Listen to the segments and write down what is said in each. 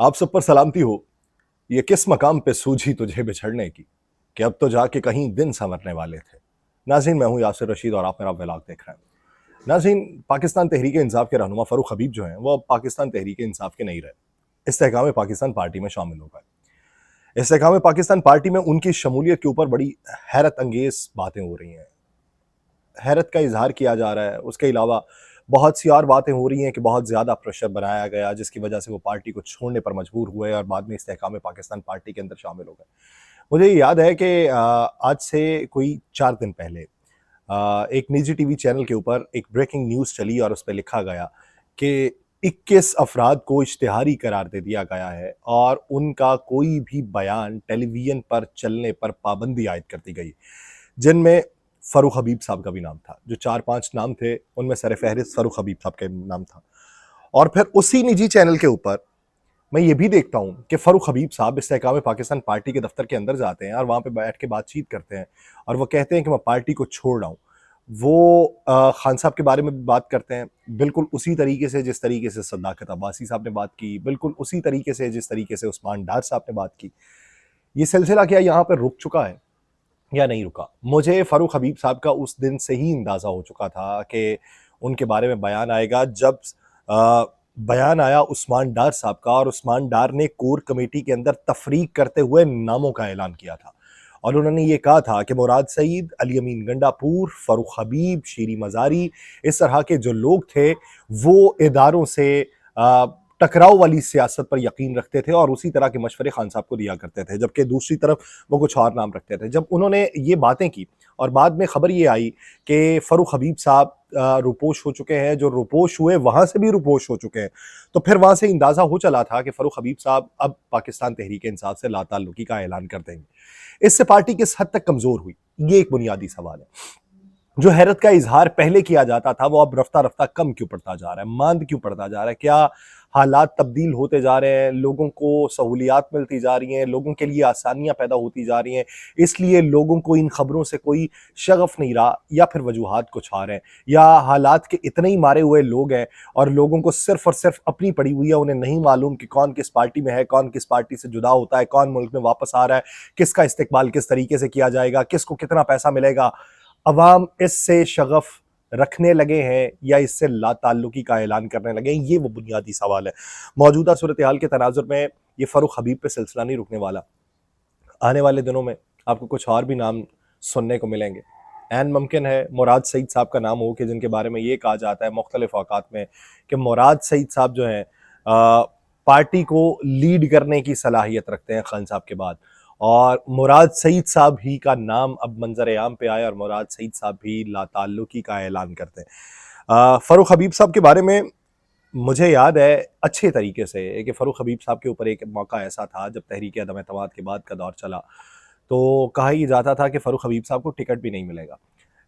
आप सब पर सलामती हो। ये किस मकाम पे सूझी तुझे बिछड़ने की, कि अब तो जाके कहीं दिन संवरने वाले थे। नाज़रीन, मैं हूं यासिर रशीद और आप मेरा व्लॉग देख रहे हैं। नाज़रीन, पाकिस्तान तहरीक इंसाफ के रहनुमा फ़ारूक हबीब जो हैं वो अब पाकिस्तान तहरीक इंसाफ के नहीं रहे। इस्तेहकाम पाकिस्तान पार्टी में शामिल हो गए। इस्तेहकाम पाकिस्तान पार्टी में उनकी शमूलियत के ऊपर बड़ी हैरत अंगेज बातें हो रही हैं, हैरत का इजहार किया जा रहा है। उसके अलावा बहुत सी और बातें हो रही हैं कि बहुत ज़्यादा प्रेशर बनाया गया, जिसकी वजह से वो पार्टी को छोड़ने पर मजबूर हुए और बाद में इस्तेहकाम पाकिस्तान पार्टी के अंदर शामिल हो गए। मुझे याद है कि आज से कोई 4 दिन पहले एक निजी टीवी चैनल के ऊपर एक ब्रेकिंग न्यूज़ चली और उस पे लिखा गया कि 21 अफराद को इश्तिहारी करार दे दिया गया है और उनका कोई भी बयान टेलीविज़न पर चलने पर पाबंदी आयद कर दी गई, जिनमें फ़ारूक हबीब साहब का भी नाम था। जो 4-5 नाम थे, उनमें सर-ए-फ़हरिस्त फ़ारूक हबीब साहब का नाम था। और फिर उसी निजी चैनल के ऊपर मैं ये भी देखता हूँ कि फ़ारूक हबीब साहब इस्तेहकाम पाकिस्तान पार्टी के दफ्तर के अंदर जाते हैं और वहाँ पे बैठ के बातचीत करते हैं और वो कहते हैं कि मैं पार्टी को छोड़ रहा हूँ। वो खान साहब के बारे में भी बात करते हैं, बिल्कुल उसी तरीके से जिस तरीके से सदाकत अब्बासी साहब ने बात की, बिल्कुल उसी तरीके से जिस तरीके से उस्मान डार साहब ने बात की। ये सिलसिला क्या यहाँ पर रुक चुका है या नहीं रुका? मुझे फ़ारूक हबीब साहब का उस दिन से ही अंदाज़ा हो चुका था कि उनके बारे में बयान आएगा। जब बयान आया उस्मान डार साहब का, और उस्मान डार ने कोर कमेटी के अंदर तफरीक करते हुए नामों का ऐलान किया था और उन्होंने ये कहा था कि मुराद सईद, अली अमीन गंडापुर, फ़ारूक हबीब, शीरी मज़ारी, इस तरह के जो लोग थे वो इदारों से टकराव वाली सियासत पर यकीन रखते थे और उसी तरह के मशवरे खान साहब को दिया करते थे, जबकि दूसरी तरफ वो कुछ और नाम रखते थे। जब उन्होंने ये बातें की और बाद में खबर ये आई कि फ़ारूक हबीब साहब रुपोश हो चुके हैं, जो रुपोश हुए वहाँ से भी रुपोश हो चुके हैं, तो फिर वहाँ से अंदाज़ा हो चला था कि फ़ारूक हबीब साहब अब पाकिस्तान तहरीक इंसाफ से लाताल्लुकी का ऐलान कर देंगे। इससे पार्टी किस हद तक कमज़ोर हुई, ये एक बुनियादी सवाल है। जो हैरत का इजहार पहले किया जाता था वो अब रफ्ता रफ्ता कम क्यों पड़ता जा रहा है, मांद क्यों पड़ता जा रहा है? क्या हालात तब्दील होते जा रहे हैं, लोगों को सहूलियात मिलती जा रही हैं, लोगों के लिए आसानियां पैदा होती जा रही हैं, इसलिए लोगों को इन खबरों से कोई शगफ नहीं रहा, या फिर वजूहात कुछ और हैं, या हालात के इतने ही मारे हुए लोग हैं और लोगों को सिर्फ और सिर्फ अपनी पड़ी हुई है, उन्हें नहीं मालूम कि कौन किस पार्टी में है, कौन किस पार्टी से जुदा होता है, कौन मुल्क में वापस आ रहा है, किसका इस्तेकबाल किस तरीके से किया जाएगा, किसको कितना पैसा मिलेगा। अवाम इससे शगफ रखने लगे हैं या इससे लाताल्लुकी का ऐलान करने लगे हैं? ये वो बुनियादी सवाल है। मौजूदा सूरत हाल के तनाजुर में ये फ़ारूक हबीब पे सिलसिला नहीं रुकने वाला। आने वाले दिनों में आपको कुछ और भी नाम सुनने को मिलेंगे। ऐन मुमकिन है मुराद सईद साहब का नाम हो कि जिनके बारे में ये कहा जाता है मुख्तलिफ औकात में कि मुराद सईद साहब जो हैं पार्टी को लीड करने की सलाहियत रखते हैं खान साहब के बाद, और मुराद सईद साहब ही का नाम अब मंजर आम पे आया और मुराद सईद साहब भी लाताल्लुकी का ऐलान करते हैं। फ़ारूक हबीब साहब के बारे में मुझे याद है अच्छे तरीके से कि फ़ारूक हबीब साहब के ऊपर एक मौका ऐसा था जब तहरीक अदम एतमाद के बाद का दौर चला, तो कहा ही जाता था कि फ़ारूक हबीब साहब को टिकट भी नहीं मिलेगा।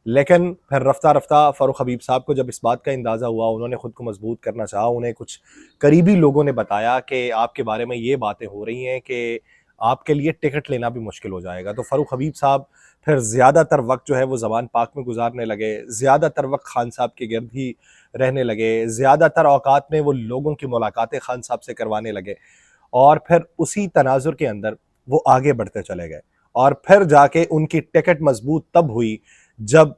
लेकिन फिर रफ्ता रफ्ता फ़ारूक हबीब साहब को जब इस बात का अंदाज़ा हुआ, उन्होंने ख़ुद को मजबूत करना चाहा, उन्हें कुछ करीबी लोगों ने बताया कि आपके बारे में ये बातें हो रही हैं कि आपके लिए टिकट लेना भी मुश्किल हो जाएगा। तो फ़ारूक हबीब साहब फिर ज़्यादातर वक्त जो है वो ज़बान पाक में गुजारने लगे, ज़्यादातर वक्त खान साहब के गिर्द ही रहने लगे, ज़्यादातर औकात में वो लोगों की मुलाकातें खान साहब से करवाने लगे, और फिर उसी तनाजुर के अंदर वो आगे बढ़ते चले गए। और फिर जाके उनकी टिकट मजबूत तब हुई जब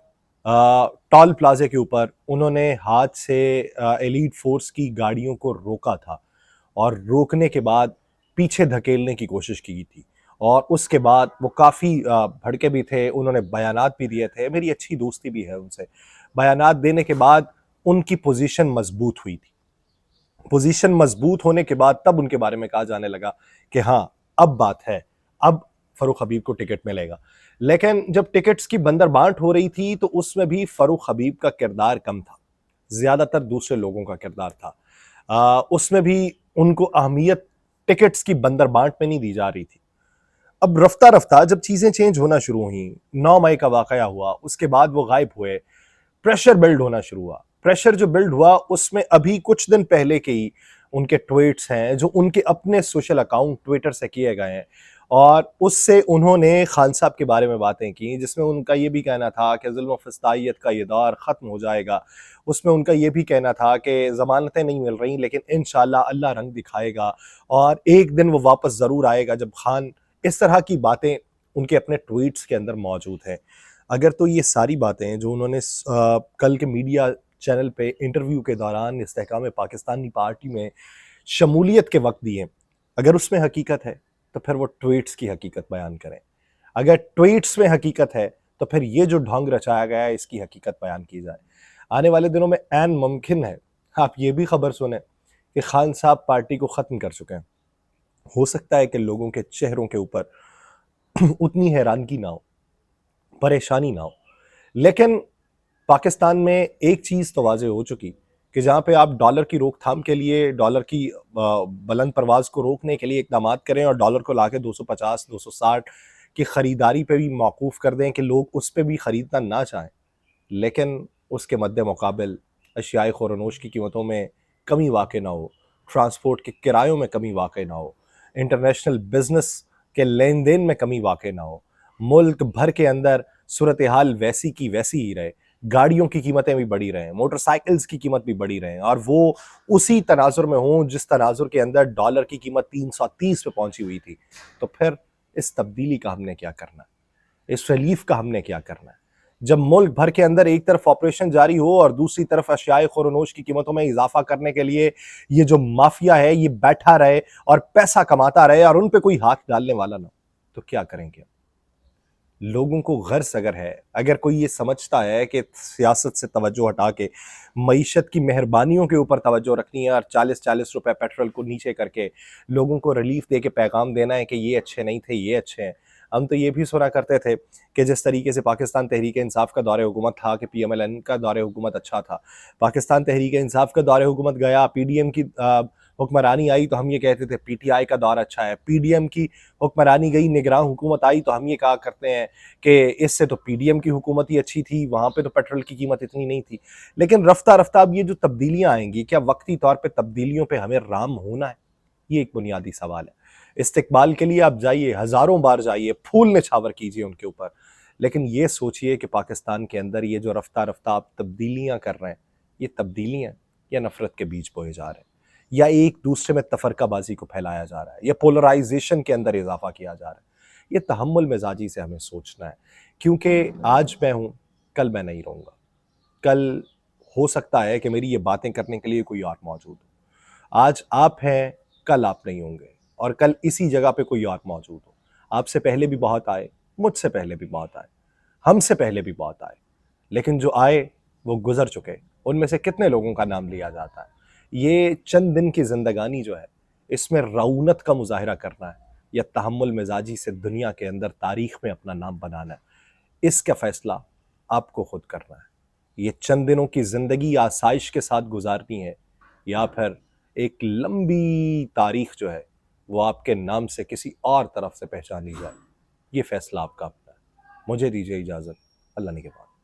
टॉल प्लाजे के ऊपर उन्होंने हाथ से एलीट फोर्स की गाड़ियों को रोका था और रोकने के बाद पीछे धकेलने की कोशिश की थी, और उसके बाद वो काफ़ी भड़के भी थे, उन्होंने बयानात भी दिए थे, मेरी अच्छी दोस्ती भी है उनसे। बयानात देने के बाद उनकी पोजीशन मजबूत हुई थी। पोजीशन मजबूत होने के बाद तब उनके बारे में कहा जाने लगा कि हाँ, अब बात है, अब फ़ारूक हबीब को टिकट मिलेगा। लेकिन जब टिकट्स की बंदर बांट हो रही थी तो उसमें भी फ़ारूक हबीब का किरदार कम था, ज़्यादातर दूसरे लोगों का किरदार था। उसमें भी उनको अहमियत टिकट्स की बंदर बांट में नहीं दी जा रही थी। अब रफ्ता रफ्ता जब चीज़ें चेंज होना शुरू हुई, 9 मई का वाक़या हुआ, उसके बाद वो गायब हुए, प्रेशर बिल्ड होना शुरू हुआ। प्रेशर जो बिल्ड हुआ उसमें अभी कुछ दिन पहले के ही उनके ट्वीट्स हैं जो उनके अपने सोशल अकाउंट ट्विटर से किए गए हैं, اور اس سے انہوں نے خان صاحب کے بارے میں باتیں کی جس میں ان کا یہ بھی کہنا تھا کہ ظلم و فسطائیت کا یہ دور ختم ہو جائے گا. اس میں ان کا یہ بھی کہنا تھا کہ ضمانتیں نہیں مل رہی لیکن انشاءاللہ اللہ رنگ دکھائے گا اور ایک دن وہ واپس ضرور آئے گا. جب خان اس طرح کی باتیں ان کے اپنے ٹویٹس کے اندر موجود ہیں. اگر تو یہ ساری باتیں جو انہوں نے کل کے میڈیا چینل پہ انٹرویو کے دوران استحکام پاکستانی پارٹی میں شمولیت کے وقت دی ہیں، اگر اس میں حقیقت ہے تو پھر وہ ٹویٹس کی حقیقت بیان کریں. اگر ٹویٹس میں حقیقت ہے تو پھر یہ جو ڈھونگ رچایا گیا ہے اس کی حقیقت بیان کی جائے. آنے والے دنوں میں عین ممکن ہے آپ یہ بھی خبر سنیں کہ خان صاحب پارٹی کو ختم کر چکے ہیں. ہو سکتا ہے کہ لوگوں کے چہروں کے اوپر اتنی حیرانگی نہ ہو، پریشانی نہ ہو، لیکن پاکستان میں ایک چیز تو واضح ہو چکی کہ جہاں پہ آپ ڈالر کی روک تھام کے لیے، ڈالر کی بلند پرواز کو روکنے کے لیے اقدامات کریں اور ڈالر کو لا کے 250 260 کی خریداری پہ بھی موقوف کر دیں کہ لوگ اس پہ بھی خریدنا نہ چاہیں، لیکن اس کے مد مقابل اشیاء خور و نوش کی قیمتوں میں کمی واقع نہ ہو، ٹرانسپورٹ کے کرایوں میں کمی واقع نہ ہو، انٹرنیشنل بزنس کے لین دین میں کمی واقع نہ ہو، ملک بھر کے اندر صورتحال ویسی کی ویسی ہی رہے، گاڑیوں کی قیمتیں بھی بڑھی رہیں، موٹر سائیکلز کی قیمت بھی بڑھی رہیں اور وہ اسی تناظر میں ہوں جس تناظر کے اندر ڈالر کی قیمت 330 پہ پہنچی ہوئی تھی. تو پھر اس تبدیلی کا ہم نے کیا کرنا ہے؟ اس ریلیف کا ہم نے کیا کرنا ہے؟ جب ملک بھر کے اندر ایک طرف آپریشن جاری ہو اور دوسری طرف اشیاء خور و نوش کی قیمتوں میں اضافہ کرنے کے لیے یہ جو مافیا ہے یہ بیٹھا رہے اور پیسہ کماتا رہے اور ان پہ کوئی ہاتھ ڈالنے والا نہ ہو، تو کیا کریں گے؟ لوگوں کو غرض اگر ہے، اگر کوئی یہ سمجھتا ہے کہ سیاست سے توجہ ہٹا کے معیشت کی مہربانیوں کے اوپر توجہ رکھنی ہے اور 40 روپے پیٹرول کو نیچے کر کے لوگوں کو ریلیف دے کے پیغام دینا ہے کہ یہ اچھے نہیں تھے یہ اچھے ہیں. ہم تو یہ بھی سنا کرتے تھے کہ جس طریقے سے پاکستان تحریک انصاف کا دور حکومت تھا کہ پی ایم ایل این کا دور حکومت اچھا تھا، پاکستان تحریک انصاف کا دور حکومت گیا، پی ڈی ایم کی حکمرانی آئی تو ہم یہ کہتے تھے پی ٹی آئی کا دور اچھا ہے، پی ڈی ایم کی حکمرانی گئی، نگراں حکومت آئی تو ہم یہ کہا کرتے ہیں کہ اس سے تو پی ڈی ایم کی حکومت ہی اچھی تھی، وہاں پہ تو پیٹرول کی قیمت اتنی نہیں تھی. لیکن رفتہ رفتہ اب یہ جو تبدیلیاں آئیں گی، کیا وقتی طور پہ تبدیلیوں پہ ہمیں رام ہونا ہے؟ یہ ایک بنیادی سوال ہے. استقبال کے لیے آپ جائیے، ہزاروں بار جائیے، پھول نچھاور کیجیے ان کے اوپر، لیکن یہ سوچئے کہ پاکستان کے اندر یہ جو رفتہ رفتہ آپ تبدیلیاں کر رہے ہیں، یہ تبدیلیاں یا نفرت کے بیج بوئے جا رہے ہیں، یا ایک دوسرے میں تفرقہ بازی کو پھیلایا جا رہا ہے، یا پولرائزیشن کے اندر اضافہ کیا جا رہا ہے. یہ تحمل مزاجی سے ہمیں سوچنا ہے، کیونکہ آج میں ہوں، کل میں نہیں رہوں گا. کل ہو سکتا ہے کہ میری یہ باتیں کرنے کے لیے کوئی اور موجود ہو. آج آپ ہیں، کل آپ نہیں ہوں گے، اور کل اسی جگہ پہ کوئی اور موجود ہو. آپ سے پہلے بھی بہت آئے، مجھ سے پہلے بھی بہت آئے، ہم سے پہلے بھی بہت آئے، لیکن جو آئے وہ گزر چکے. ان میں سے کتنے لوگوں کا نام لیا جاتا ہے؟ یہ چند دن کی زندگانی جو ہے اس میں رعونت کا مظاہرہ کرنا ہے یا تحمل مزاجی سے دنیا کے اندر تاریخ میں اپنا نام بنانا ہے، اس کا فیصلہ آپ کو خود کرنا ہے. یہ چند دنوں کی زندگی آسائش کے ساتھ گزارنی ہے یا پھر ایک لمبی تاریخ جو ہے وہ آپ کے نام سے کسی اور طرف سے پہچانی جائے، یہ فیصلہ آپ کا اپنا ہے. مجھے دیجیے اجازت، اللہ نگہبان.